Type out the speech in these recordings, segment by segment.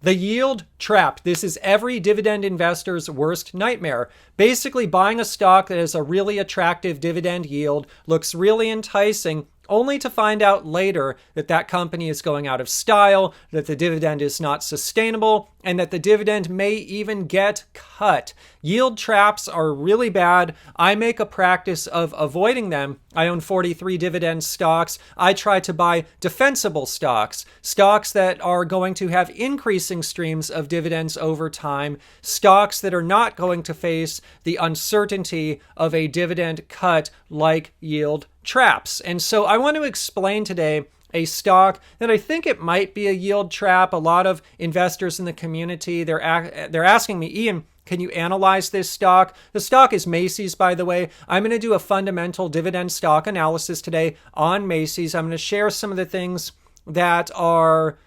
The yield trap. This is every dividend investor's worst nightmare. Basically, buying a stock that has a really attractive dividend yield, looks really enticing, only to find out later that that company is going out of style, that the dividend is not sustainable, and that the dividend may even get cut. Yield traps are really bad. I make a practice of avoiding them. I own 43 dividend stocks. I try to buy defensible stocks, stocks that are going to have increasing streams of dividends over time, stocks that are not going to face the uncertainty of a dividend cut like yield traps. And so I want to explain today a stock that I think it might be a yield trap. A lot of investors in the community, they're asking me, Ian, can you analyze this stock? The stock is Macy's, by the way. I'm going to do a fundamental dividend stock analysis today on Macy's. I'm going to share some of the things that are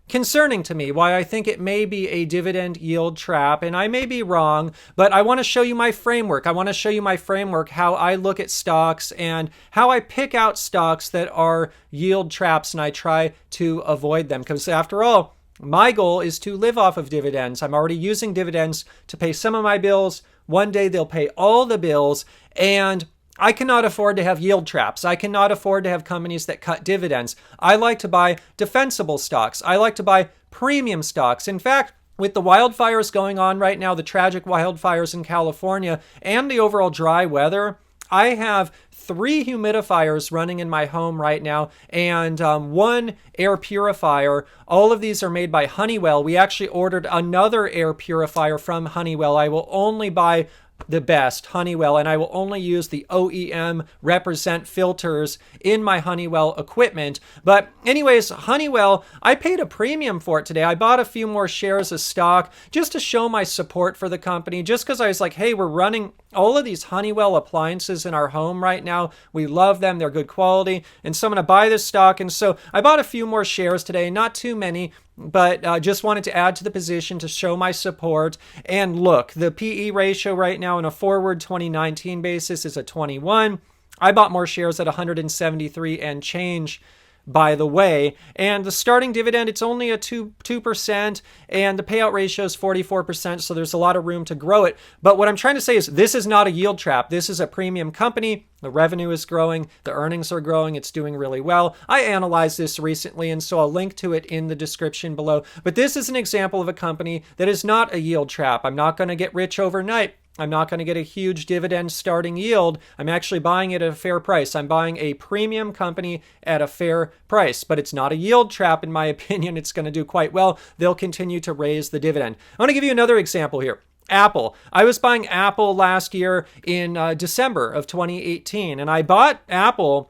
concerning to me, why I think it may be a dividend yield trap, and I may be wrong, but I want to show you my framework. I want to show you my framework, how I look at stocks and how I pick out stocks that are yield traps, and I try to avoid them, because after all, my goal is to live off of dividends. I'm already using dividends to pay some of my bills. One day they'll pay all the bills, and I cannot afford to have yield traps. I cannot afford to have companies that cut dividends. I like to buy defensible stocks. I like to buy premium stocks. In fact, with the wildfires going on right now, the tragic wildfires in California, and the overall dry weather, I have 3 humidifiers running in my home right now and 1 air purifier. All of these are made by Honeywell. We actually ordered another air purifier from Honeywell. I will only buy the best, Honeywell, and I will only use the OEM represent filters in my Honeywell equipment. But anyways, Honeywell, I paid a premium for it today. I bought a few more shares of stock just to show my support for the company, just because I was like, hey, we're running all of these Honeywell appliances in our home right now. We love them. They're good quality. And so I'm going to buy this stock. And so I bought a few more shares today, not too many, but just wanted to add to the position to show my support. And look, the PE ratio right now on a forward 2019 basis is a 21. I bought more shares at 173 and change, by the way. And the starting dividend, it's only a 2%, and the payout ratio is 44%, so there's a lot of room to grow it. But what I'm trying to say is this is not a yield trap. This is a premium company. The revenue is growing. The earnings are growing. It's doing really well. I analyzed this recently, and so I'll link to it in the description below. But this is an example of a company that is not a yield trap. I'm not going to get rich overnight. I'm not going to get a huge dividend starting yield. I'm actually buying it at a fair price. I'm buying a premium company at a fair price, but it's not a yield trap in my opinion. It's going to do quite well. They'll continue to raise the dividend. I want to give you another example here. Apple. I was buying Apple last year in December of 2018, and I bought Apple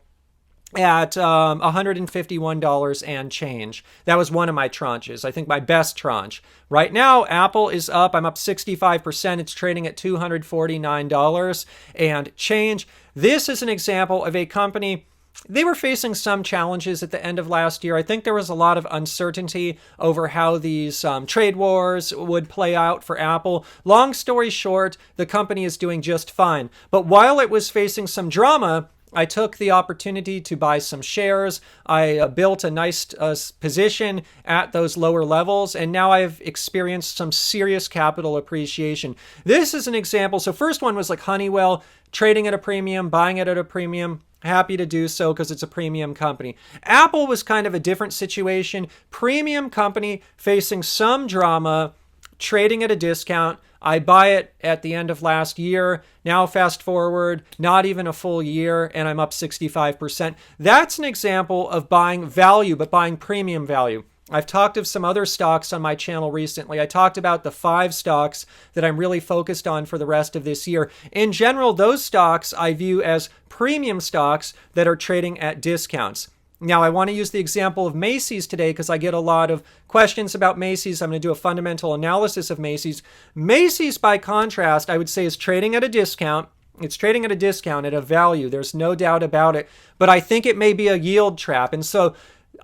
at $151 and change. That was one of my tranches. I think my best tranche. Right now, Apple is up. I'm up 65%. It's trading at $249 and change. This is an example of a company. They were facing some challenges at the end of last year. I think there was a lot of uncertainty over how these trade wars would play out for Apple. Long story short, the company is doing just fine. But while it was facing some drama, I took the opportunity to buy some shares. I built a nice position at those lower levels, and now I've experienced some serious capital appreciation. This is an example. So first one was like Honeywell, trading at a premium, buying it at a premium. Happy to do so because it's a premium company. Apple was kind of a different situation. Premium company facing some drama, trading at a discount. I buy it at the end of last year. Now fast forward, not even a full year, and I'm up 65%. That's an example of buying value, but buying premium value. I've talked of some other stocks on my channel recently. I talked about the 5 stocks that I'm really focused on for the rest of this year. In general, those stocks I view as premium stocks that are trading at discounts. Now, I want to use the example of Macy's today because I get a lot of questions about Macy's. I'm going to do a fundamental analysis of Macy's. Macy's, by contrast, I would say is trading at a discount. It's trading at a discount, at a value. There's no doubt about it. But I think it may be a yield trap. And so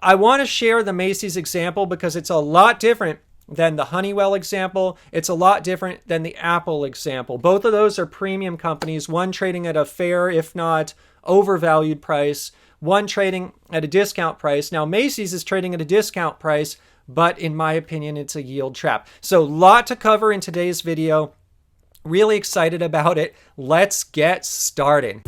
I want to share the Macy's example because it's a lot different than the Honeywell example. It's a lot different than the Apple example. Both of those are premium companies, one trading at a fair, if not overvalued price, one trading at a discount price. Now, Macy's is trading at a discount price, but in my opinion, it's a yield trap. So, lot to cover in today's video. Really excited about it. Let's get started.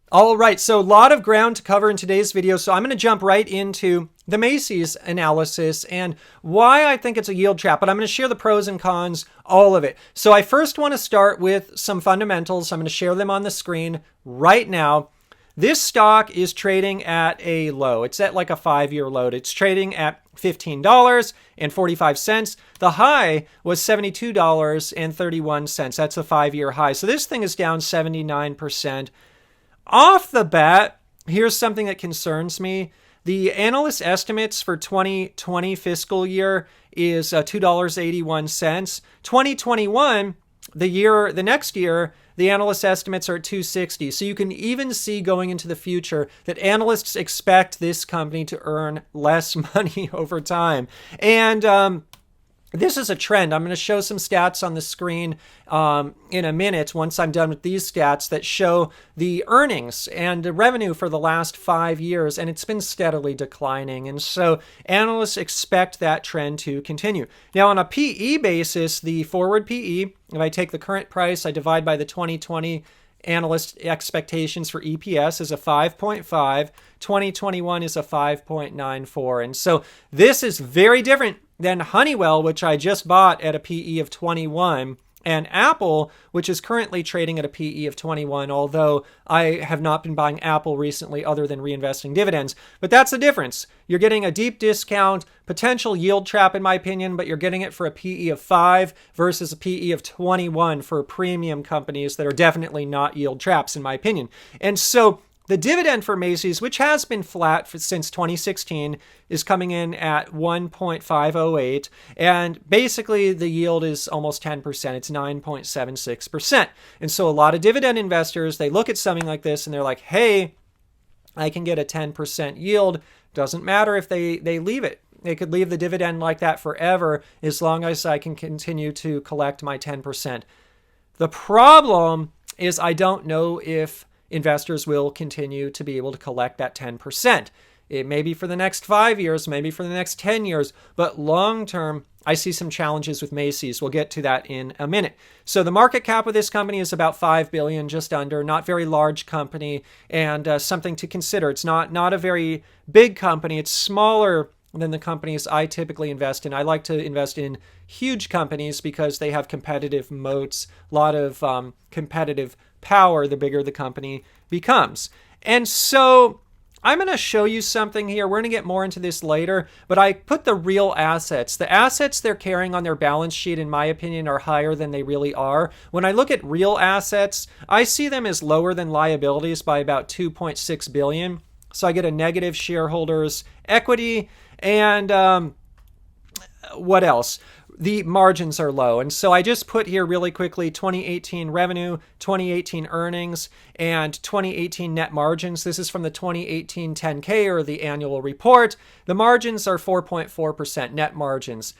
All right, so a lot of ground to cover in today's video, so I'm going to jump right into the Macy's analysis and why I think it's a yield trap, but I'm going to share the pros and cons, all of it. So I first want to start with some fundamentals. I'm going to share them on the screen right now. This stock is trading at a low. It's at like a 5-year low. It's trading at $15.45. The high was $72.31. That's a 5-year high. So this thing is down 79%. Off the bat, here's something that concerns me. The analyst estimates for 2020 fiscal year is $2.81. 2021, the next year, the analyst estimates are at $2.60. So you can even see going into the future that analysts expect this company to earn less money over time. And this is a trend. I'm going to show some stats on the screen in a minute once I'm done with these stats that show the earnings and the revenue for the last 5 years, and it's been steadily declining. And so analysts expect that trend to continue. Now, on a PE basis, the forward PE, if I take the current price, I divide by the 2020 analyst expectations for EPS is a 5.5. 2021 is a 5.94. And so this is very different than Honeywell, which I just bought at a PE of 21, and Apple, which is currently trading at a PE of 21, although I have not been buying Apple recently other than reinvesting dividends. But that's the difference. You're getting a deep discount, potential yield trap in my opinion, but you're getting it for a PE of 5 versus a PE of 21 for premium companies that are definitely not yield traps in my opinion. And so the dividend for Macy's, which has been flat since 2016, is coming in at 1.508. And basically, the yield is almost 10%. It's 9.76%. And so a lot of dividend investors, they look at something like this and they're like, hey, I can get a 10% yield. Doesn't matter if they leave it. They could leave the dividend like that forever as long as I can continue to collect my 10%. The problem is I don't know if investors will continue to be able to collect that 10%. It may be for the next 5 years, maybe for the next 10 years, but long term, I see some challenges with Macy's. We'll get to that in a minute. So the market cap of this company is about $5 billion, just under, not very large company, and something to consider. It's not a very big company. It's smaller than the companies I typically invest in. I like to invest in huge companies because they have competitive moats, a lot of competitive power the bigger the company becomes. And so I'm going to show you something here. We're going to get more into this later, but I put the real assets. The assets they're carrying on their balance sheet, in my opinion, are higher than they really are. When I look at real assets, I see them as lower than liabilities by about $2.6 billion. So I get a negative shareholders' equity. And what else? The margins are low. And so I just put here really quickly 2018 revenue, 2018 earnings, and 2018 net margins. This is from the 2018 10K or the annual report. The margins are 4.4% net margins.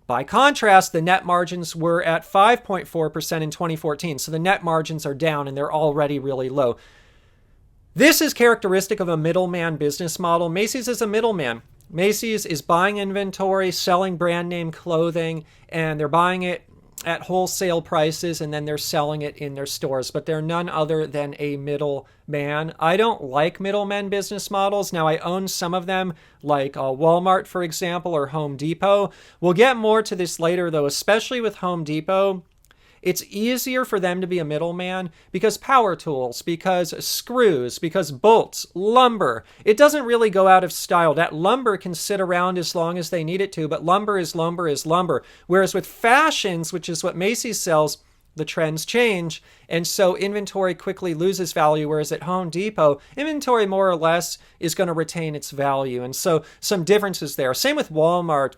By contrast, the net margins were at 5.4% in 2014. So the net margins are down and they're already really low. This is characteristic of a middleman business model. Macy's is a middleman. Macy's is buying inventory, selling brand name clothing, and they're buying it at wholesale prices and then they're selling it in their stores, but they're none other than a middleman. I don't like middleman business models. Now, I own some of them, like Walmart, for example, or Home Depot. We'll get more to this later, though, especially with Home Depot. It's easier for them to be a middleman because power tools, because screws, because bolts, lumber. It doesn't really go out of style. That lumber can sit around as long as they need it to, but lumber is lumber is lumber. Whereas with fashions, which is what Macy's sells, the trends change, and so inventory quickly loses value, whereas at Home Depot, inventory more or less is going to retain its value. And so some differences there. Same with Walmart.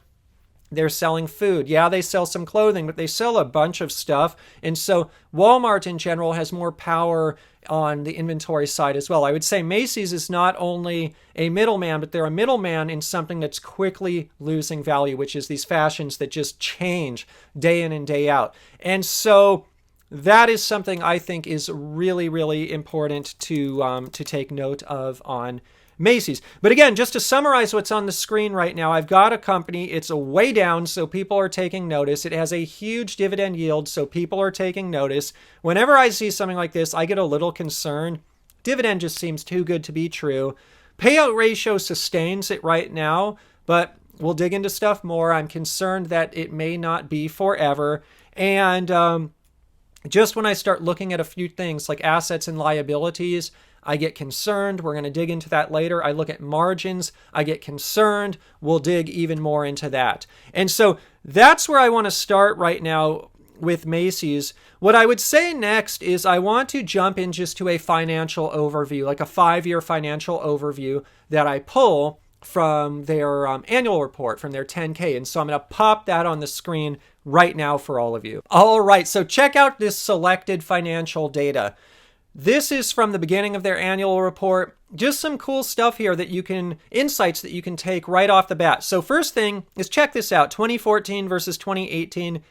They're selling food. Yeah, they sell some clothing, but they sell a bunch of stuff. And so Walmart in general has more power on the inventory side as well. I would say Macy's is not only a middleman, but they're a middleman in something that's quickly losing value, which is these fashions that just change day in and day out. And so that is something I think is really, really important to take note of on Macy's. But again, just to summarize what's on the screen right now, I've got a company. It's way down, so people are taking notice. It has a huge dividend yield, so people are taking notice. Whenever I see something like this, I get a little concerned. Dividend just seems too good to be true. Payout ratio sustains it right now, but we'll dig into stuff more. I'm concerned that it may not be forever. And just when I start looking at a few things like assets and liabilities, I get concerned. We're going to dig into that later. I look at margins. I get concerned. We'll dig even more into that. And so that's where I want to start right now with Macy's. What I would say next is I want to jump in just to a financial overview, like a 5-year financial overview that I pull from their annual report, from their 10K. And so I'm going to pop that on the screen right now for all of you. All right, so check out this selected financial data. This is from the beginning of their annual report. Just some cool stuff here that you can, insights that you can take right off the bat. So first thing is check this out, 2014 versus 2018.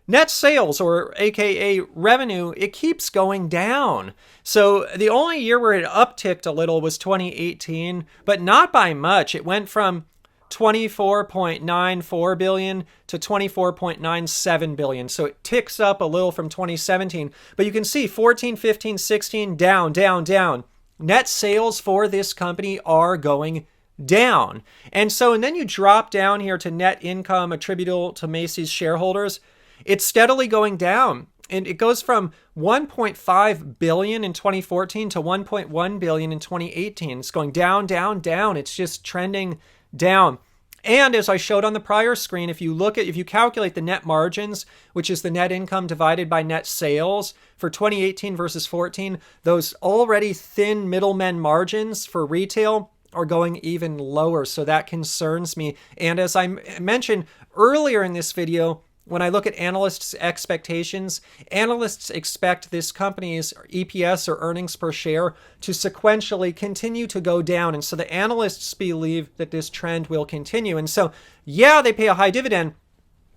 Net sales, or AKA revenue, it keeps going down. So the only year where it upticked a little was 2018, but not by much. It went from 24.94 billion to 24.97 billion. So it ticks up a little from 2017. But you can see 14, 15, 16, down, down, down. Net sales for this company are going down. And then you drop down here to net income attributable to Macy's shareholders. It's steadily going down. And it goes from 1.5 billion in 2014 to 1.1 billion in 2018. It's going down, down, down. It's just trending down. And as I showed on the prior screen, if you calculate the net margins, which is the net income divided by net sales for 2018 versus 14, those already thin middlemen margins for retail are going even lower. So that concerns me. And as I mentioned earlier in this video, when I look at analysts' expectations, analysts expect this company's EPS, or earnings per share, to sequentially continue to go down. And so the analysts believe that this trend will continue. And so, yeah, they pay a high dividend.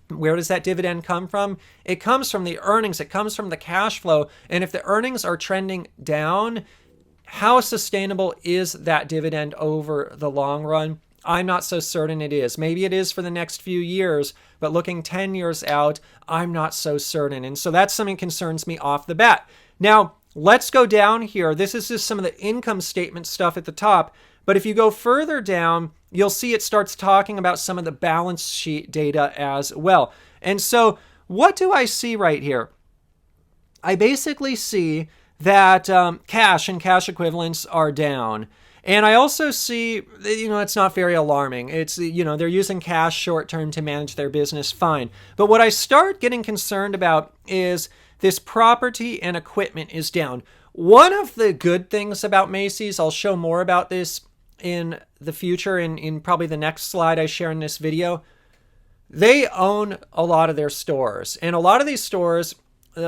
Where does that dividend come from? It comes from the earnings. It comes from the cash flow. And if the earnings are trending down, how sustainable is that dividend over the long run? I'm not so certain it is. Maybe it is for the next few years, but looking 10 years out, I'm not so certain. And so that's something that concerns me off the bat. Now, let's go down here. This is just some of the income statement stuff at the top. But if you go further down, you'll see it starts talking about some of the balance sheet data as well. And so what do I see right here? I basically see that cash and cash equivalents are down. And I also see, it's not very alarming. It's, they're using cash short term to manage their business, fine. But what I start getting concerned about is this property and equipment is down. One of the good things about Macy's, I'll show more about this in the future, in probably the next slide I share in this video, they own a lot of their stores. And a lot of these stores,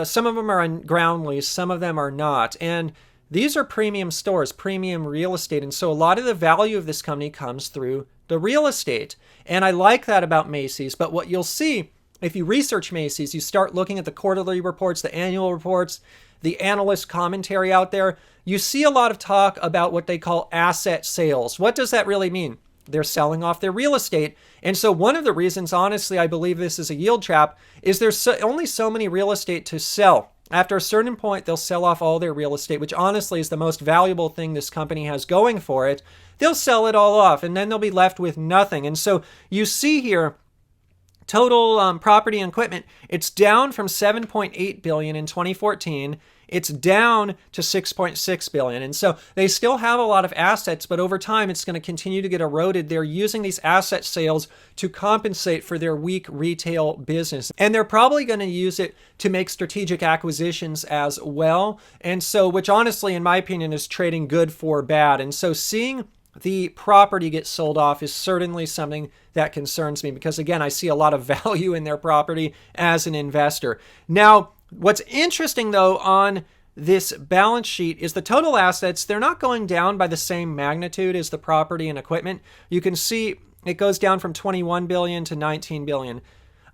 some of them are on ground lease, some of them are not. And these are premium stores, premium real estate. And so a lot of the value of this company comes through the real estate. And I like that about Macy's. But what you'll see, if you research Macy's, you start looking at the quarterly reports, the annual reports, the analyst commentary out there, you see a lot of talk about what they call asset sales. What does that really mean? They're selling off their real estate. And so one of the reasons, honestly, I believe this is a yield trap, is there's only so many real estate to sell. After a certain point, they'll sell off all their real estate, which honestly is the most valuable thing this company has going for it. They'll sell it all off, and then they'll be left with nothing. And so you see here, total property and equipment, it's down from 7.8 billion in 2014. It's down to 6.6 billion. And so they still have a lot of assets, but over time it's going to continue to get eroded. They're using these asset sales to compensate for their weak retail business. And they're probably going to use it to make strategic acquisitions as well. And so, which honestly, in my opinion, is trading good for bad. And so seeing the property get sold off is certainly something that concerns me because, again, I see a lot of value in their property as an investor. Now, what's interesting, though, on this balance sheet is the total assets, they're not going down by the same magnitude as the property and equipment. You can see it goes down from 21 billion to 19 billion.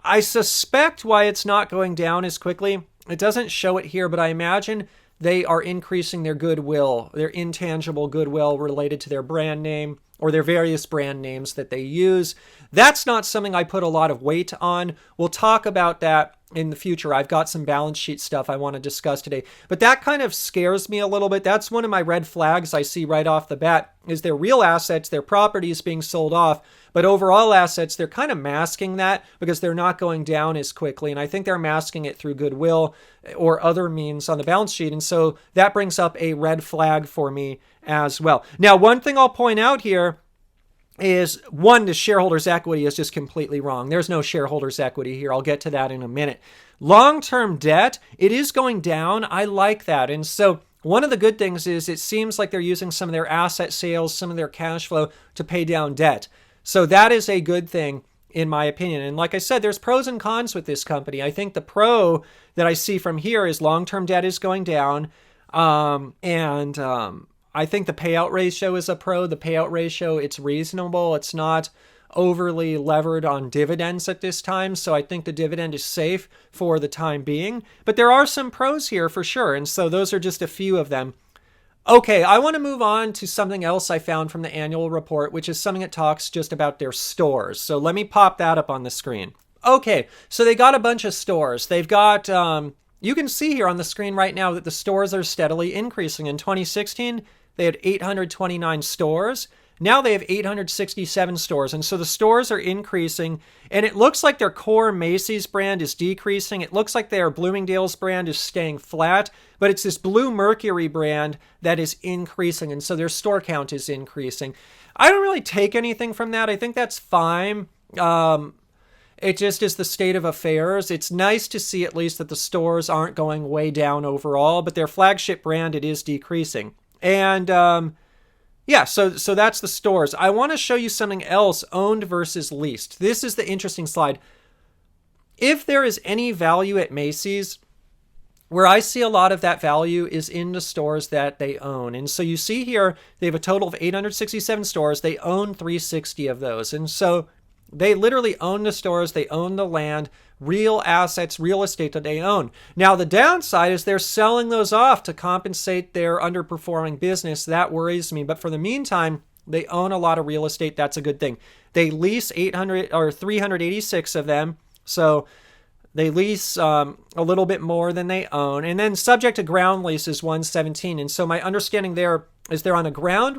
I suspect why it's not going down as quickly It doesn't show it here, but I imagine they are increasing their goodwill, their intangible goodwill related to their brand name or their various brand names that they use. That's not something I put a lot of weight on. We'll talk about that in the future. I've got some balance sheet stuff I want to discuss today, but that kind of scares me a little bit. That's one of my red flags I see right off the bat is their real assets, their properties being sold off, but overall assets, they're kind of masking that because they're not going down as quickly. And I think they're masking it through goodwill or other means on the balance sheet. And so that brings up a red flag for me as well. Now, one thing I'll point out here is one, the shareholders' equity is just completely wrong. There's no shareholders' equity here. I'll get to that in a minute. Long-term debt, it is going down. I like that. And so one of the good things is it seems like they're using some of their asset sales, some of their cash flow to pay down debt. So that is a good thing in my opinion. And like I said, there's pros and cons with this company. I think the pro that I see from here is long-term debt is going down. I think the payout ratio is a pro. The payout ratio, it's reasonable. It's not overly levered on dividends at this time. So I think the dividend is safe for the time being. But there are some pros here for sure. And so those are just a few of them. Okay, I want to move on to something else I found from the annual report, which is something that talks just about their stores. So let me pop that up on the screen. Okay, so they got a bunch of stores. They've got, you can see here on the screen right now that the stores are steadily increasing. In 2016, they had 829 stores. Now they have 867 stores. And so the stores are increasing. And it looks like their core Macy's brand is decreasing. It looks like their Bloomingdale's brand is staying flat. But it's this Blue Mercury brand that is increasing. And so their store count is increasing. I don't really take anything from that. I think that's fine. It just is the state of affairs. It's nice to see at least that the stores aren't going way down overall. But their flagship brand, it is decreasing. And yeah, so that's the stores. I want to show you something else, owned versus leased. This is the interesting slide. If there is any value at Macy's, where I see a lot of that value is in the stores that they own. And so you see here, they have a total of 867 stores. They own 360 of those. And so they literally own the stores. They own the land, real assets, real estate that they own. Now, the downside is they're selling those off to compensate their underperforming business. That worries me. But for the meantime, they own a lot of real estate. That's a good thing. They lease 386 of them. So they lease a little bit more than they own. And then subject to ground lease is 117. And so my understanding there is they're on a ground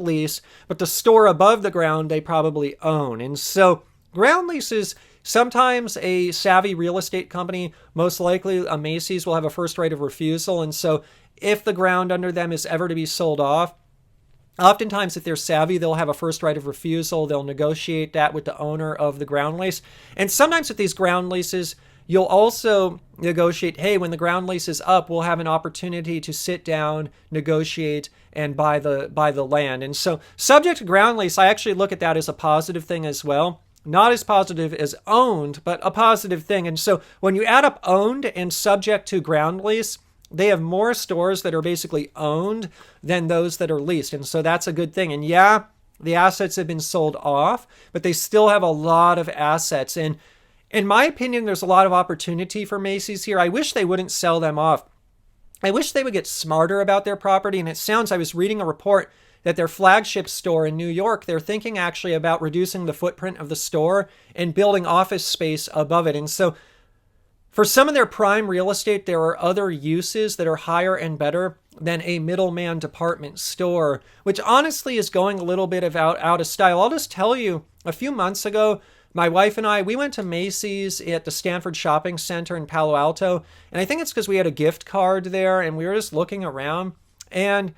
lease, but the store above the ground they probably own. And so ground leases, sometimes a savvy real estate company, most likely a Macy's, will have a first right of refusal. And so if the ground under them is ever to be sold off, oftentimes if they're savvy, they'll have a first right of refusal. They'll negotiate that with the owner of the ground lease. And sometimes with these ground leases, you'll also negotiate, hey, when the ground lease is up, we'll have an opportunity to sit down, negotiate, and buy the land. And so subject to ground lease, I actually look at that as a positive thing as well. Not as positive as owned, but a positive thing. And so when you add up owned and subject to ground lease, they have more stores that are basically owned than those that are leased. And so that's a good thing. And yeah, the assets have been sold off, but they still have a lot of assets. And in my opinion, there's a lot of opportunity for Macy's here. I wish they wouldn't sell them off. I wish they would get smarter about their property. And it sounds, I was reading a report that their flagship store in New York, they're thinking actually about reducing the footprint of the store and building office space above it. And so for some of their prime real estate, there are other uses that are higher and better than a middleman department store, which honestly is going a little bit out of style. I'll just tell you, a few months ago, my wife and I, we went to Macy's at the Stanford Shopping Center in Palo Alto. And I think it's because we had a gift card there and we were just looking around. And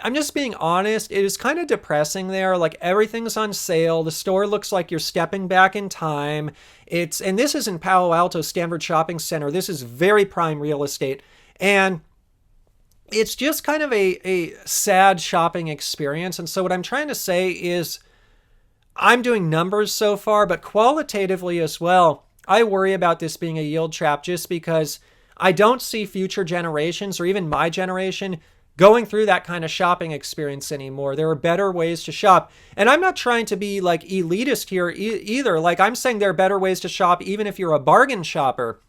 I'm just being honest, it is kind of depressing there. Like everything's on sale. The store looks like you're stepping back in time. And this is in Palo Alto Stanford Shopping Center. This is very prime real estate. And it's just kind of a sad shopping experience. And so what I'm trying to say is I'm doing numbers so far, but qualitatively as well, I worry about this being a yield trap just because I don't see future generations or even my generation going through that kind of shopping experience anymore. There are better ways to shop. And I'm not trying to be like elitist here either. Like I'm saying there are better ways to shop even if you're a bargain shopper.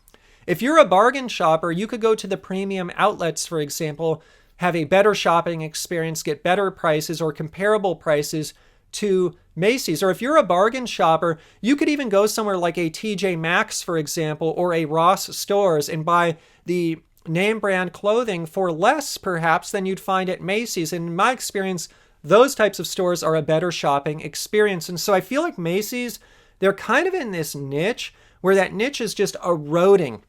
If you're a bargain shopper, you could go to the premium outlets, for example, have a better shopping experience, get better prices or comparable prices to Macy's. Or if you're a bargain shopper, you could even go somewhere like a TJ Maxx, for example, or a Ross Stores and buy the name brand clothing for less perhaps than you'd find at Macy's. And in my experience, those types of stores are a better shopping experience. And so I feel like Macy's, they're kind of in this niche where that niche is just eroding.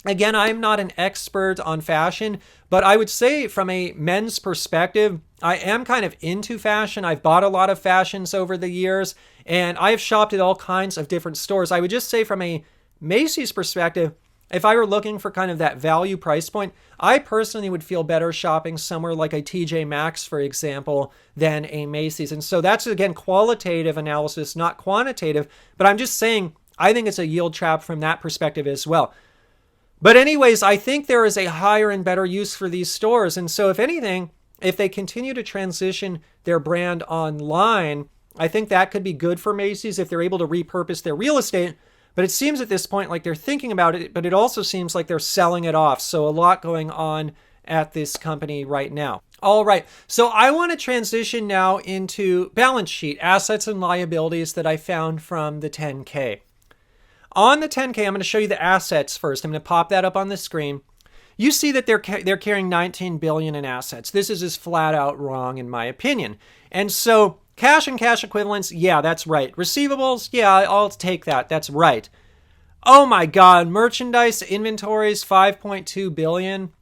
Again, I'm not an expert on fashion, but I would say from a men's perspective, I am kind of into fashion. I've bought a lot of fashions over the years, and I've shopped at all kinds of different stores. I would just say from a Macy's perspective, if I were looking for kind of that value price point, I personally would feel better shopping somewhere like a TJ Maxx, for example, than a Macy's. And so that's, again, qualitative analysis, not quantitative, but I'm just saying I think it's a yield trap from that perspective as well. But anyways, I think there is a higher and better use for these stores. And so if anything, if they continue to transition their brand online, I think that could be good for Macy's if they're able to repurpose their real estate. But it seems at this point like they're thinking about it, but it also seems like they're selling it off. So a lot going on at this company right now. All right, so I want to transition now into balance sheet assets and liabilities that I found from the 10K. On the 10K, I'm going to show you the assets first. I'm going to pop that up on the screen. You see that they're carrying $19 billion in assets. This is just flat out wrong in my opinion. And so cash and cash equivalents, yeah, that's right. Receivables, yeah, I'll take that. That's right. Oh my God, merchandise inventories, $5.2 billion.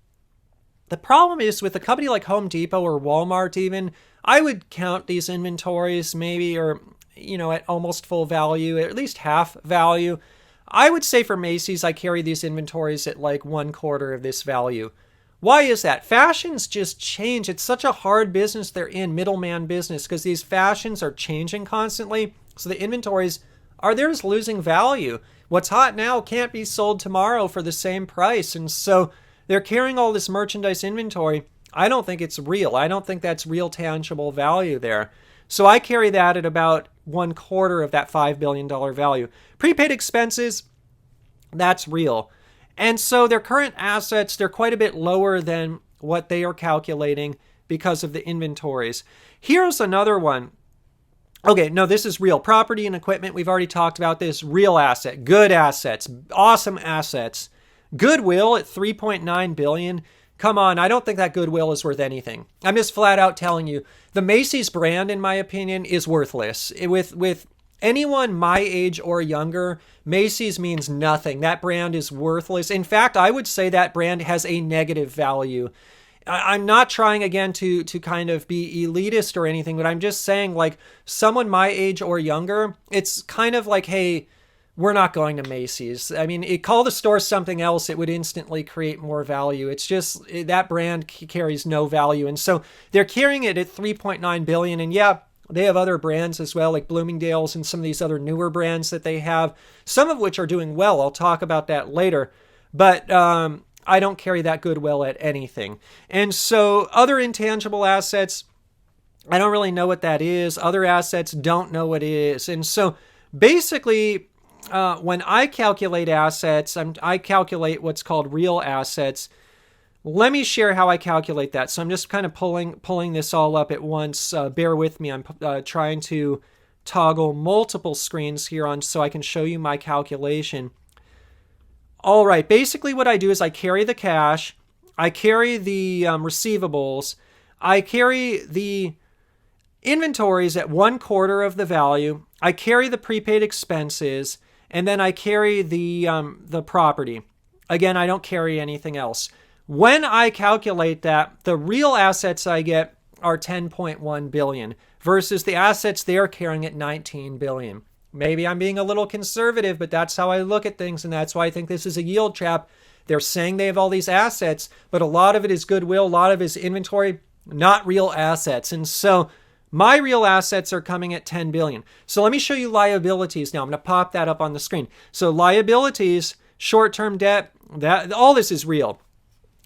The problem is with a company like Home Depot or Walmart even, I would count these inventories maybe, or, at almost full value, at least half value. I would say for Macy's, I carry these inventories at like 1/4 of this value. Why is that? Fashions just change. It's such a hard business they're in, middleman business, because these fashions are changing constantly. So the inventories they're just losing value. What's hot now can't be sold tomorrow for the same price. And so they're carrying all this merchandise inventory. I don't think it's real. I don't think that's real tangible value there. So I carry that at about 1/4 of that $5 billion value. Prepaid expenses, that's real. And so their current assets, they're quite a bit lower than what they are calculating because of the inventories. Here's another one. Okay, no, this is real. Property and equipment, we've already talked about this. Real asset, good assets, awesome assets. Goodwill at $3.9 billion. Come on, I don't think that goodwill is worth anything. I'm just flat out telling you, the Macy's brand, in my opinion, is worthless. With anyone my age or younger, Macy's means nothing. That brand is worthless. In fact, I would say that brand has a negative value. I'm not trying, again, to kind of be elitist or anything, but I'm just saying, like, someone my age or younger, it's kind of like, hey, we're not going to Macy's. I mean, call the store something else, it would instantly create more value. It's just that brand carries no value. And so they're carrying it at $3.9 billion. And yeah, they have other brands as well, like Bloomingdale's and some of these other newer brands that they have, some of which are doing well. I'll talk about that later. But I don't carry that goodwill at anything. And so other intangible assets, I don't really know what that is. Other assets, don't know what it is. And so basically, when I calculate assets, I calculate what's called real assets. Let me share how I calculate that. So I'm just kind of pulling this all up at once. Bear with me. I'm trying to toggle multiple screens here on so I can show you my calculation. All right. Basically, what I do is I carry the cash. I carry the receivables. I carry the inventories at 1/4 of the value. I carry the prepaid expenses. And then I carry the property. Again, I don't carry anything else. When I calculate that, the real assets I get are $10.1 billion versus the assets they're carrying at $19 billion. Maybe I'm being a little conservative, but that's how I look at things, and that's why I think this is a yield trap. They're saying they have all these assets, but a lot of it is goodwill, a lot of it is inventory, not real assets. And so my real assets are coming at $10 billion. So let me show you liabilities now. I'm going to pop that up on the screen. So liabilities, short-term debt, all this is real.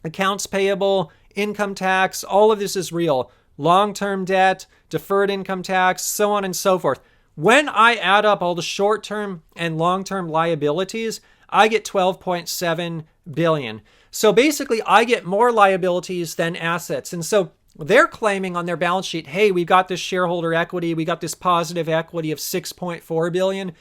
Accounts payable, income tax, all of this is real. Long-term debt, deferred income tax, so on and so forth. When I add up all the short-term and long-term liabilities, I get 12.7 billion. So basically, I get more liabilities than assets. And so they're claiming on their balance sheet, hey, we got this shareholder equity, we got this positive equity of 6.4 billion.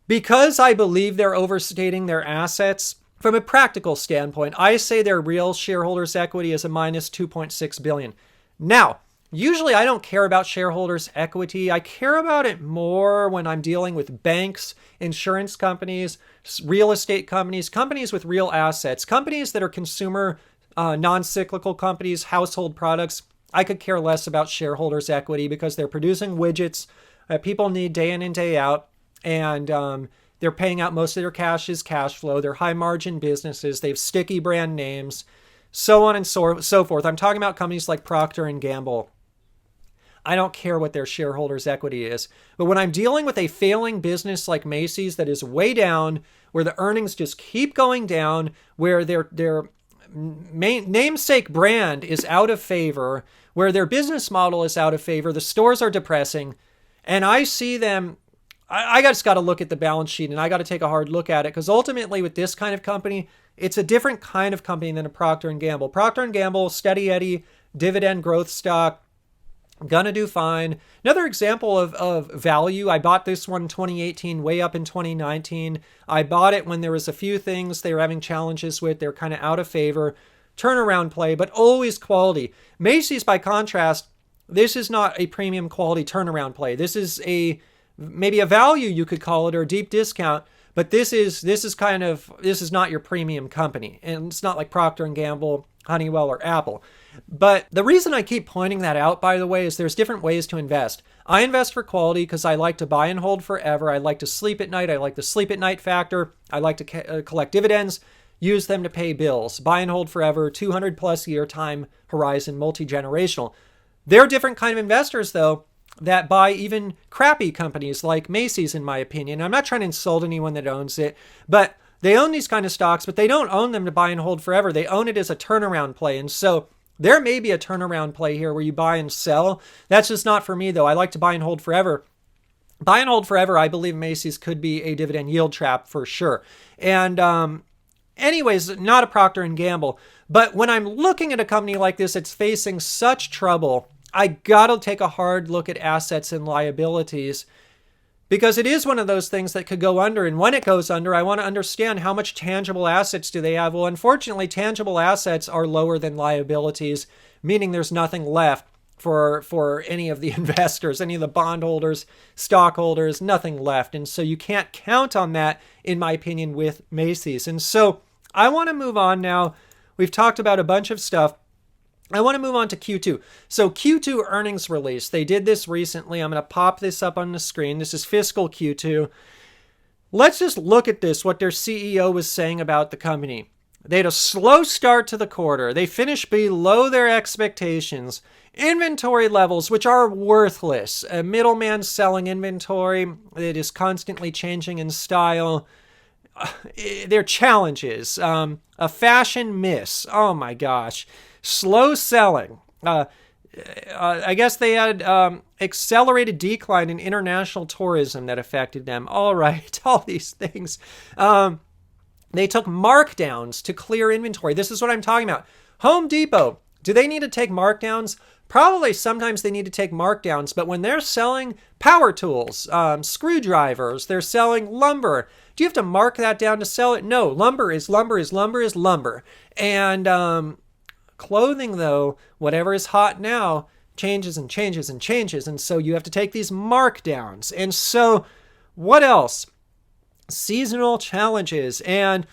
Because I believe they're overstating their assets, from a practical standpoint, I say their real shareholders' equity is a minus 2.6 billion. Now, usually I don't care about shareholders' equity. I care about it more when I'm dealing with banks, insurance companies, real estate companies, companies with real assets, companies that are consumer, non-cyclical companies, household products. I could care less about shareholders' equity because they're producing widgets that people need day in and day out. And they're paying out most of their cash as cash flow. They're high margin businesses. They have sticky brand names, so on and so forth. I'm talking about companies like Procter and Gamble. I don't care what their shareholders' equity is. But when I'm dealing with a failing business like Macy's that is way down, where the earnings just keep going down, where their namesake brand is out of favor, where their business model is out of favor, the stores are depressing, and I see them, I just got to look at the balance sheet and I got to take a hard look at it, because ultimately with this kind of company, it's a different kind of company than a Procter & Gamble. Procter & Gamble, steady Eddie, dividend growth stock, gonna do fine. Another example of value, I bought this one in 2018, way up in 2019. I bought it when there was a few things they were having challenges with. They're kind of out of favor. Turnaround play, but always quality. Macy's, by contrast, this is not a premium quality turnaround play. This is maybe a value, you could call it, or a deep discount, but this is not your premium company, and it's not like Procter & Gamble, Honeywell, or Apple. But the reason I keep pointing that out, by the way, is there's different ways to invest. I invest for quality because I like to buy and hold forever. I like to sleep at night. I like the sleep at night factor. I like to collect dividends, use them to pay bills. Buy and hold forever, 200 plus year time horizon, multi-generational. There are different kind of investors, though, that buy even crappy companies like Macy's, in my opinion. I'm not trying to insult anyone that owns it, but they own these kind of stocks, but they don't own them to buy and hold forever. They own it as a turnaround play. And so there may be a turnaround play here where you buy and sell. That's just not for me, though. I like to buy and hold forever. Buy and hold forever, I believe Macy's could be a dividend yield trap for sure. And anyways, not a Procter & Gamble. But when I'm looking at a company like this, it's facing such trouble, I gotta take a hard look at assets and liabilities, because it is one of those things that could go under. And when it goes under, I want to understand how much tangible assets do they have. Well, unfortunately, tangible assets are lower than liabilities, meaning there's nothing left for any of the investors, any of the bondholders, stockholders, nothing left. And so you can't count on that, in my opinion, with Macy's. And so I want to move on now. We've talked about a bunch of stuff. I want to move on to Q2. So Q2 earnings release. They did this recently. I'm going to pop this up on the screen. This is fiscal Q2. Let's just look at this, what their CEO was saying about the company. They had a slow start to the quarter. They finished below their expectations. Inventory levels, which are worthless. A middleman selling inventory that is constantly changing in style. Their challenges. A fashion miss. Oh my gosh. Slow selling. I guess they had accelerated decline in international tourism that affected them. All right, all these things. They took markdowns to clear inventory. This is what I'm talking about. Home Depot, do they need to take markdowns? Probably sometimes they need to take markdowns, but when they're selling power tools, screwdrivers, they're selling lumber, do you have to mark that down to sell it? No, lumber is lumber is lumber is lumber. And clothing, though, whatever is hot now, changes and changes and changes. And so you have to take these markdowns. And so what else? Seasonal challenges. And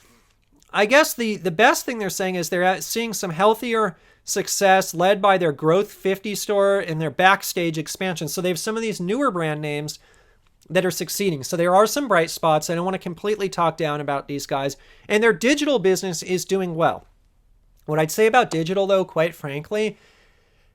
I guess the best thing they're saying is they're seeing some healthier success led by their Growth 50 store and their Backstage expansion. So they have some of these newer brand names that are succeeding. So there are some bright spots. I don't want to completely talk down about these guys. And their digital business is doing well. What I'd say about digital, though, quite frankly,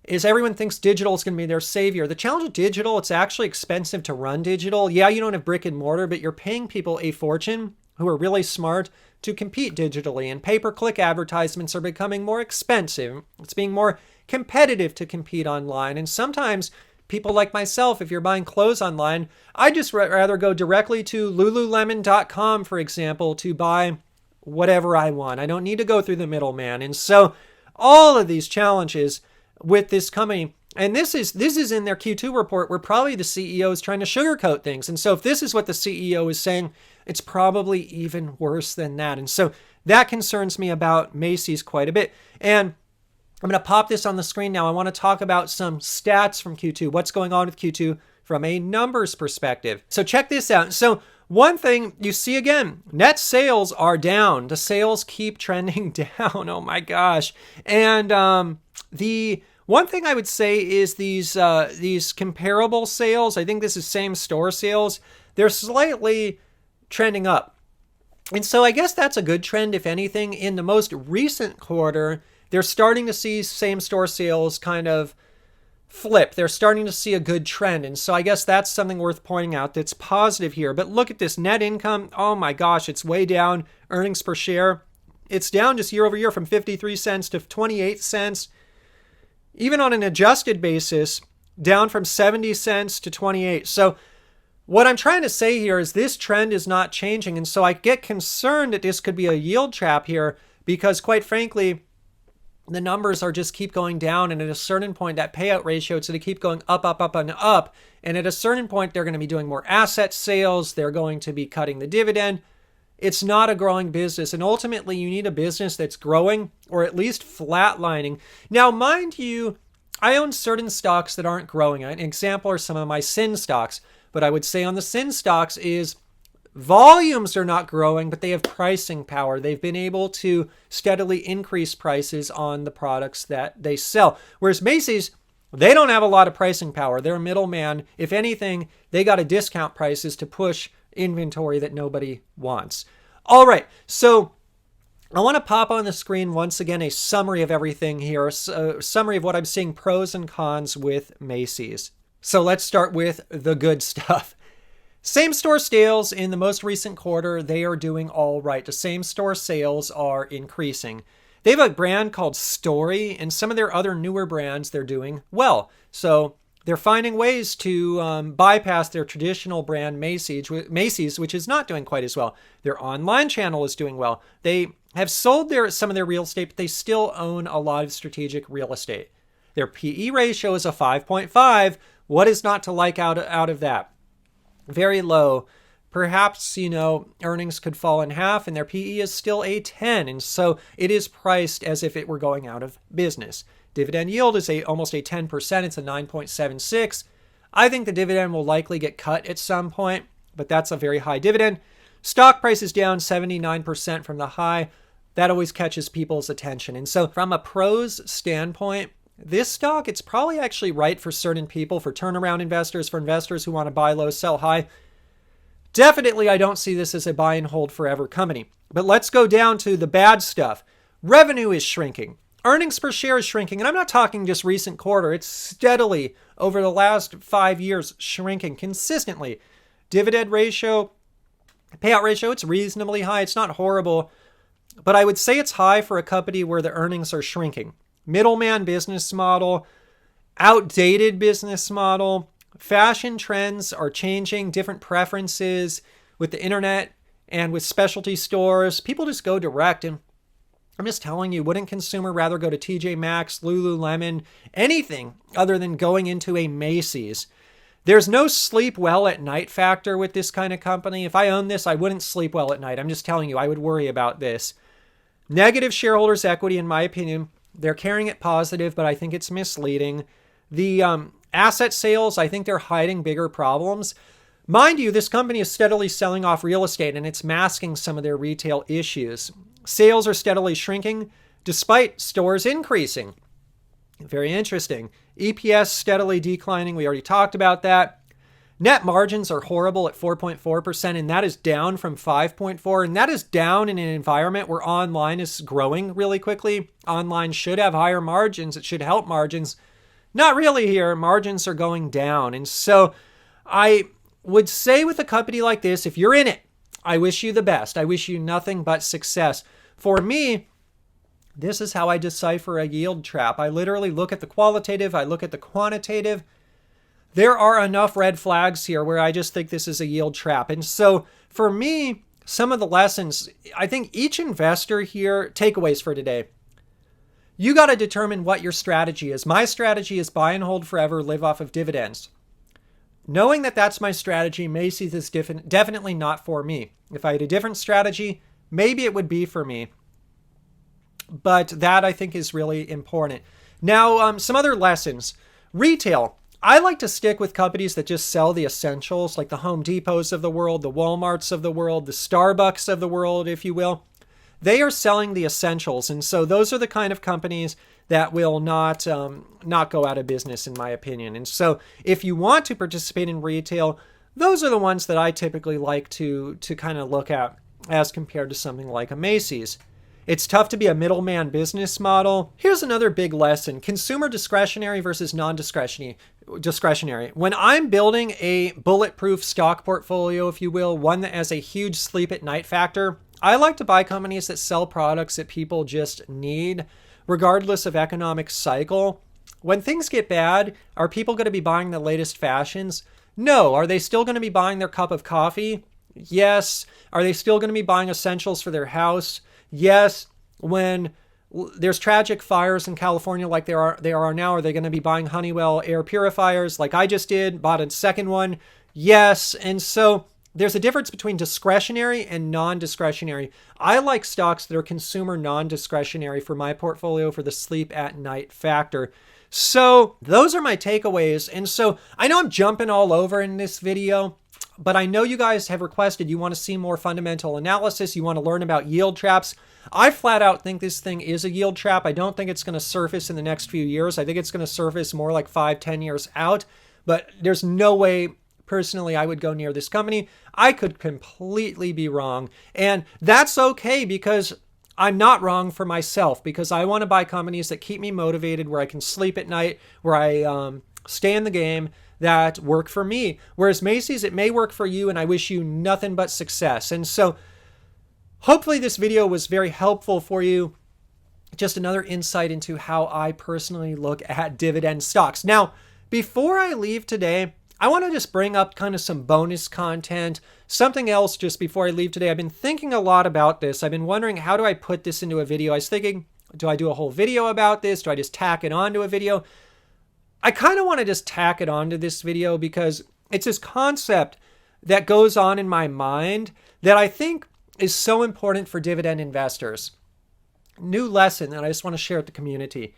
is everyone thinks digital is going to be their savior. The challenge with digital, it's actually expensive to run digital. Yeah, you don't have brick and mortar, but you're paying people a fortune who are really smart to compete digitally. And pay-per-click advertisements are becoming more expensive. It's being more competitive to compete online. And sometimes people like myself, if you're buying clothes online, I just rather go directly to lululemon.com, for example, to buy whatever I want. I don't need to go through the middleman. And so all of these challenges with this company, and this is in their Q2 report where probably the CEO is trying to sugarcoat things. And so if this is what the CEO is saying, it's probably even worse than that. And so that concerns me about Macy's quite a bit. And I'm going to pop this on the screen now. I want to talk about some stats from Q2. What's going on with Q2 from a numbers perspective. So check this out. So one thing you see again, net sales are down. The sales keep trending down. Oh my gosh. And the one thing I would say is these comparable sales, I think this is same store sales, they're slightly trending up. And so I guess that's a good trend, if anything. In the most recent quarter, they're starting to see same store sales kind of flip. They're starting to see a good trend. And so I guess that's something worth pointing out that's positive here. But look at this net income. Oh my gosh, it's way down. Earnings per share, it's down just year over year from 53 cents to 28 cents. Even on an adjusted basis, down from 70 cents to 28. So what I'm trying to say here is this trend is not changing. And so I get concerned that this could be a yield trap here because, quite frankly, the numbers are just keep going down. And at a certain point, that payout ratio, it's going to keep going up, up, up, and up. And at a certain point, they're going to be doing more asset sales. They're going to be cutting the dividend. It's not a growing business. And ultimately, you need a business that's growing or at least flatlining. Now, mind you, I own certain stocks that aren't growing. An example are some of my SIN stocks. But I would say on the SIN stocks is volumes are not growing, but they have pricing power. They've been able to steadily increase prices on the products that they sell. Whereas Macy's, they don't have a lot of pricing power. They're a middleman. If anything, they got to discount prices to push inventory that nobody wants. All right, so I want to pop on the screen once again a summary of everything here, a summary of what I'm seeing pros and cons with Macy's. So let's start with the good stuff. Same store sales in the most recent quarter, they are doing all right. The same store sales are increasing. They have a brand called Story, and some of their other newer brands, they're doing well. So they're finding ways to bypass their traditional brand Macy's, which is not doing quite as well. Their online channel is doing well. They have sold some of their real estate, but they still own a lot of strategic real estate. Their PE ratio is a 5.5. What is not to like out of that? Very low. Perhaps, earnings could fall in half and their PE is still a 10. And so it is priced as if it were going out of business. Dividend yield is almost a 10%. It's a 9.76. I think the dividend will likely get cut at some point, but that's a very high dividend. Stock price is down 79% from the high. That always catches people's attention. And so from a pros standpoint, this stock, it's probably actually right for certain people, for turnaround investors, for investors who want to buy low, sell high. Definitely, I don't see this as a buy and hold forever company. But let's go down to the bad stuff. Revenue is shrinking. Earnings per share is shrinking. And I'm not talking just recent quarter. It's steadily over the last 5 years shrinking consistently. Dividend ratio, payout ratio, it's reasonably high. It's not horrible. But I would say it's high for a company where the earnings are shrinking. Middleman business model, outdated business model, fashion trends are changing, different preferences with the internet and with specialty stores. People just go direct. And I'm just telling you, wouldn't consumer rather go to TJ Maxx, Lululemon, anything other than going into a Macy's? There's no sleep well at night factor with this kind of company. If I owned this, I wouldn't sleep well at night. I'm just telling you, I would worry about this. Negative shareholders' equity, in my opinion. They're carrying it positive, but I think it's misleading. The asset sales, I think they're hiding bigger problems. Mind you, this company is steadily selling off real estate and it's masking some of their retail issues. Sales are steadily shrinking despite stores increasing. Very interesting. EPS steadily declining. We already talked about that. Net margins are horrible at 4.4%, and that is down from 5.4%. And that is down in an environment where online is growing really quickly. Online should have higher margins. It should help margins. Not really here. Margins are going down. And so I would say with a company like this, if you're in it, I wish you the best. I wish you nothing but success. For me, this is how I decipher a yield trap. I literally look at the qualitative. I look at the quantitative. there are enough red flags here where I just think this is a yield trap. And so for me, some of the lessons, I think each investor here, takeaways for today, you got to determine what your strategy is. My strategy is buy and hold forever, live off of dividends. Knowing that that's my strategy, Macy's is definitely not for me. If I had a different strategy, maybe it would be for me. But that I think is really important. Now, some other lessons. Retail. I like to stick with companies that just sell the essentials, like the Home Depots of the world, the Walmarts of the world, the Starbucks of the world, if you will. They are selling the essentials. And so those are the kind of companies that will not go out of business, in my opinion. And so if you want to participate in retail, those are the ones that I typically like to kind of look at as compared to something like a Macy's. It's tough to be a middleman business model. Here's another big lesson. Consumer discretionary versus non-discretionary. When I'm building a bulletproof stock portfolio, if you will, one that has a huge sleep at night factor, I like to buy companies that sell products that people just need, regardless of economic cycle. When things get bad, are people going to be buying the latest fashions? No. Are they still going to be buying their cup of coffee? Yes. Are they still going to be buying essentials for their house? Yes. When there's tragic fires in California like there are now, are they going to be buying Honeywell air purifiers like I just did, bought a second one? Yes. And so there's a difference between discretionary and non-discretionary. I like stocks that are consumer non-discretionary for my portfolio for the sleep at night factor. So those are my takeaways. And so I know I'm jumping all over in this video, but I know you guys have requested, you want to see more fundamental analysis. You want to learn about yield traps. I flat out think this thing is a yield trap. I don't think it's going to surface in the next few years. I think it's going to surface more like 5-10 years out, but there's no way personally I would go near this company. I could completely be wrong. And that's okay because I'm not wrong for myself, because I want to buy companies that keep me motivated, where I can sleep at night, where I stay in the game, that work for me. Whereas Macy's, it may work for you, and I wish you nothing but success. And so hopefully this video was very helpful for you. Just another insight into how I personally look at dividend stocks. Now, before I leave today, I want to just bring up kind of some bonus content, something else just before I leave today. I've been thinking a lot about this. I've been wondering, how do I put this into a video? I was thinking, do I do a whole video about this? Do I just tack it onto a video? I kind of want to just tack it onto this video because it's this concept that goes on in my mind that I think is so important for dividend investors. New lesson that I just want to share with the community.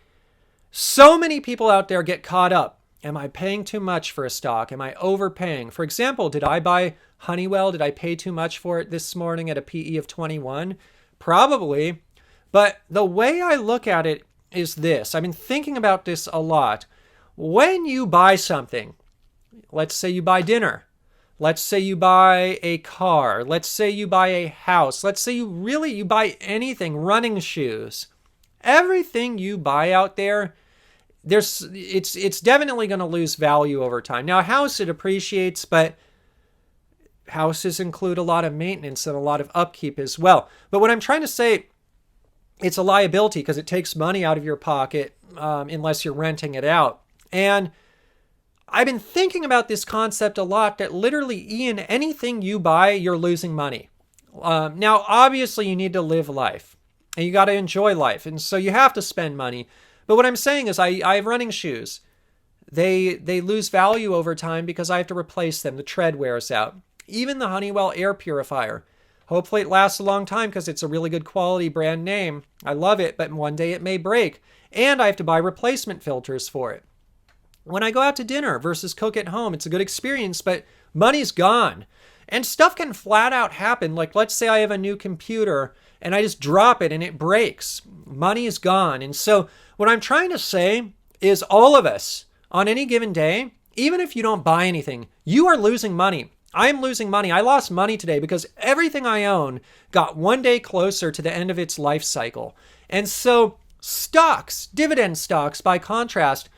So many people out there get caught up. Am I paying too much for a stock? Am I overpaying? For example, did I buy Honeywell? Did I pay too much for it this morning at a PE of 21? Probably. But the way I look at it is this. I've been thinking about this a lot. When you buy something, let's say you buy dinner, let's say you buy a car, let's say you buy a house, let's say you buy anything, running shoes, everything you buy out there, it's definitely going to lose value over time. Now, a house, it appreciates, but houses include a lot of maintenance and a lot of upkeep as well. But what I'm trying to say, it's a liability because it takes money out of your pocket unless you're renting it out. And I've been thinking about this concept a lot, that literally, Ian, anything you buy, you're losing money. Now, obviously, you need to live life and you got to enjoy life. And so you have to spend money. But what I'm saying is I have running shoes. They lose value over time because I have to replace them. The tread wears out. Even the Honeywell air purifier. Hopefully it lasts a long time because it's a really good quality brand name. I love it, but one day it may break. And I have to buy replacement filters for it. When I go out to dinner versus cook at home, it's a good experience, but money's gone. And stuff can flat out happen. Like, let's say I have a new computer and I just drop it and it breaks. Money is gone. And so what I'm trying to say is, all of us on any given day, even if you don't buy anything, you are losing money. I am losing money. I lost money today because everything I own got one day closer to the end of its life cycle. And so stocks, dividend stocks, by contrast,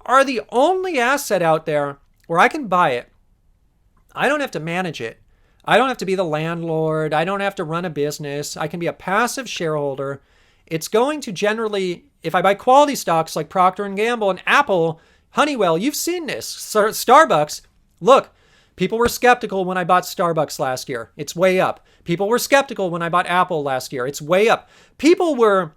are the only asset out there where I can buy it. I don't have to manage it. I don't have to be the landlord. I don't have to run a business. I can be a passive shareholder. It's going to generally, if I buy quality stocks like Procter & Gamble and Apple, Honeywell, you've seen this. Starbucks, look, people were skeptical when I bought Starbucks last year. It's way up. People were skeptical when I bought Apple last year. It's way up. People were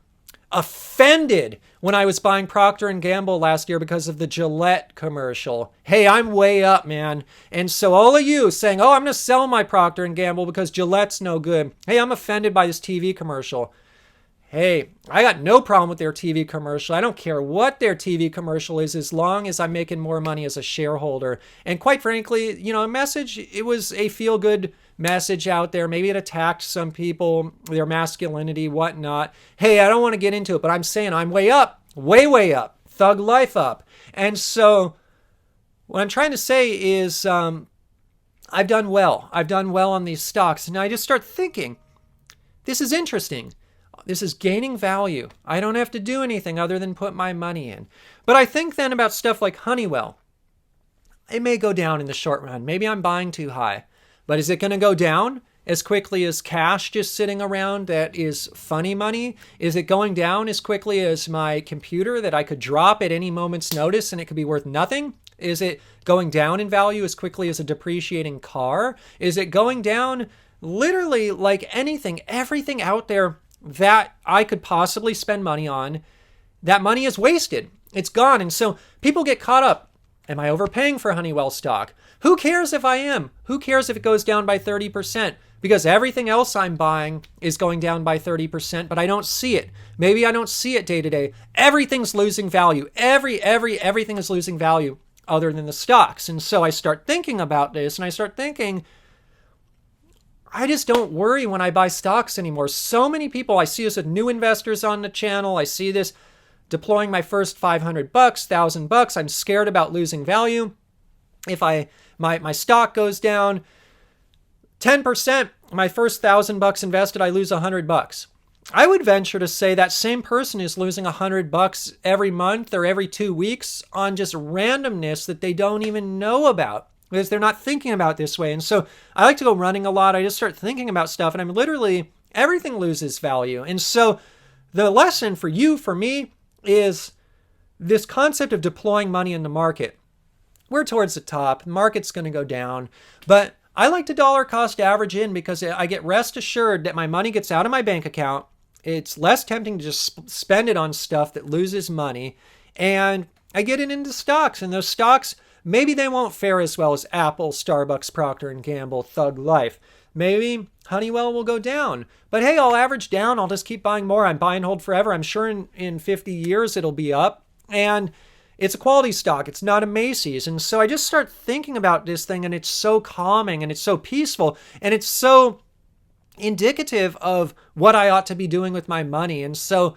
offended when I was buying Procter & Gamble last year because of the Gillette commercial. Hey, I'm way up, man. And so all of you saying, oh, I'm going to sell my Procter & Gamble because Gillette's no good. Hey, I'm offended by this TV commercial. Hey, I got no problem with their TV commercial. I don't care what their TV commercial is as long as I'm making more money as a shareholder. And quite frankly, a message, it was a feel-good message out there. Maybe it attacked some people, their masculinity, whatnot. Hey, I don't want to get into it, but I'm saying I'm way up, way up, thug life up. And so what I'm trying to say is I've done well. I've done well on these stocks. And I just start thinking, this is interesting. This is gaining value. I don't have to do anything other than put my money in. But I think then about stuff like Honeywell. It may go down in the short run. Maybe I'm buying too high. But is it going to go down as quickly as cash just sitting around that is funny money? Is it going down as quickly as my computer that I could drop at any moment's notice and it could be worth nothing? Is it going down in value as quickly as a depreciating car? Is it going down literally like anything, everything out there that I could possibly spend money on? That money is wasted. It's gone. And so people get caught up. Am I overpaying for Honeywell stock? Who cares if I am? Who cares if it goes down by 30%? Because everything else I'm buying is going down by 30%, but I don't see it. Maybe I don't see it day to day. Everything's losing value. Everything is losing value other than the stocks. And so I start thinking about this and I start thinking, I just don't worry when I buy stocks anymore. So many people, I see this with new investors on the channel. I see this deploying my first $500, $1,000. I'm scared about losing value. If my stock goes down 10%, my first $1,000 invested, I lose $100. I would venture to say that same person is losing $100 every month or every 2 weeks on just randomness that they don't even know about, because they're not thinking about it this way. And so I like to go running a lot. I just start thinking about stuff and I'm literally, everything loses value. And so the lesson for you, for me, is this concept of deploying money in the market. We're towards the top. The market's going to go down. But I like to dollar cost average in because I get rest assured that my money gets out of my bank account. It's less tempting to just spend it on stuff that loses money. And I get it into stocks. And those stocks, maybe they won't fare as well as Apple, Starbucks, Procter & Gamble, Thug Life. Maybe Honeywell will go down. But hey, I'll average down. I'll just keep buying more. I'm buy and hold forever. I'm sure in 50 years it'll be up. And it's a quality stock. It's not a Macy's. And so I just start thinking about this thing and it's so calming and it's so peaceful and it's so indicative of what I ought to be doing with my money. And so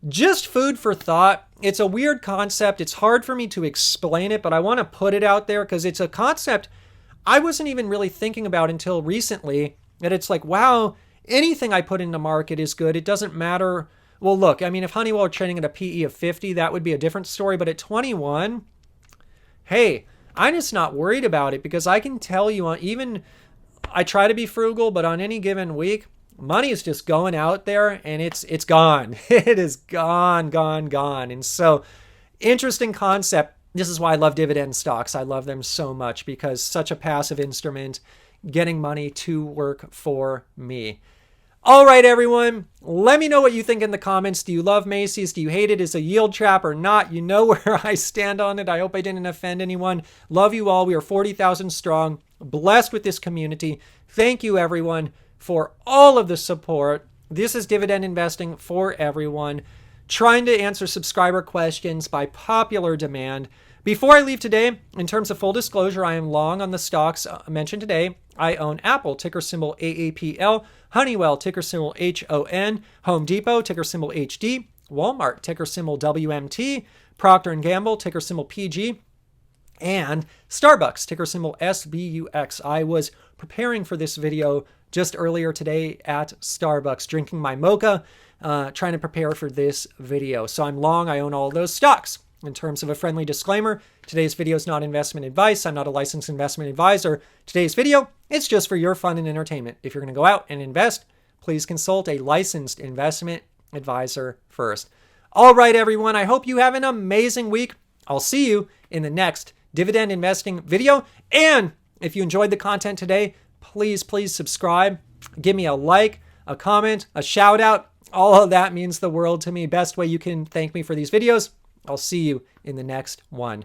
just food for thought. It's a weird concept. It's hard for me to explain it, but I want to put it out there because it's a concept I wasn't even really thinking about until recently, that it's like, wow, anything I put in the market is good. It doesn't matter. Well, look, I mean, if Honeywell are trading at a PE of 50, that would be a different story. But at 21, hey, I'm just not worried about it because I can tell you I try to be frugal, but on any given week, money is just going out there and it's gone. It is gone. And so interesting concept. This is why I love dividend stocks. I love them so much because such a passive instrument, getting money to work for me. All right, everyone, let me know what you think in the comments. Do you love Macy's? Do you hate it as a yield trap or not? You know where I stand on it. I hope I didn't offend anyone. Love you all. We are 40,000 strong, blessed with this community. Thank you, everyone, for all of the support. This is Dividend Investing for everyone, trying to answer subscriber questions by popular demand. Before I leave today, in terms of full disclosure, I am long on the stocks mentioned today. I own Apple, ticker symbol AAPL, Honeywell, ticker symbol HON, Home Depot, ticker symbol HD, Walmart, ticker symbol WMT, Procter & Gamble, ticker symbol PG, and Starbucks, ticker symbol SBUX. I was preparing for this video just earlier today at Starbucks, drinking my mocha, trying to prepare for this video. So I'm long, I own all those stocks. In terms of a friendly disclaimer, today's video is not investment advice. I'm not a licensed investment advisor. Today's video, it's just for your fun and entertainment. If you're going to go out and invest, please consult a licensed investment advisor first. All right, everyone, I hope you have an amazing week. I'll see you in the next dividend investing video. And if you enjoyed the content today, please subscribe. Give me a like, a comment, a shout out. All of that means the world to me. Best way you can thank me for these videos. I'll see you in the next one.